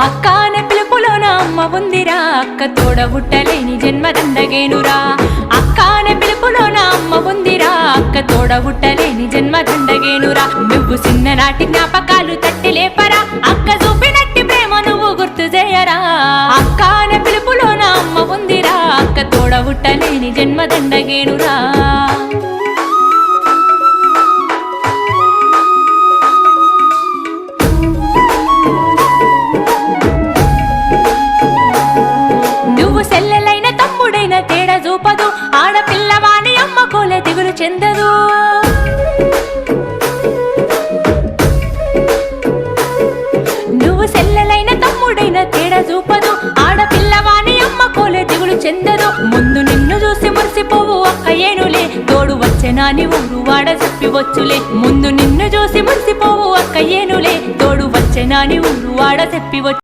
అక్క అనే పిలుపులోన అమ్మ ఉందిరా, అక్క తోడబుట్టలేని జన్మ దండగేనురా. అక్క అనే పిలుపులోన అమ్మ ఉందిరా, అక్క తోడబుట్టలేని జన్మ దండగేనురా. నువ్వు చిన్ననాటి జ్ఞాపకాలు తట్టి లేపరా, అక్క చూపినట్టి ప్రేమ నువ్వు గుర్తు చేయరా. అక్క అనే పిలుపులోన అమ్మ ఉందిరా, అక్క తోడబుట్టలేని జన్మ దండగేనురా. నువ్వు సెల్లెలైన తమ్ముడైన తేడా చూపదు, ఆడపిల్లవాని అమ్మ కోలే దిగులు చెందదు. నువ్వు సెల్లెలైన తమ్ముడైన తేడా చూపదు, ఆడపిల్లవాని అమ్మ కోలే దిగులు చెందదు. ముందు నిన్ను చూసి మురిసిపోవు అక్క ఏనులే, తోడు వచ్చెనాని ఊరు వాడ చెప్పివచ్చులే. ముందు నిన్ను చూసి మురిసిపోవు అక్క ఏనులే, తోడు వచ్చెనాని ఊరు వాడ చెప్పివచ్చు.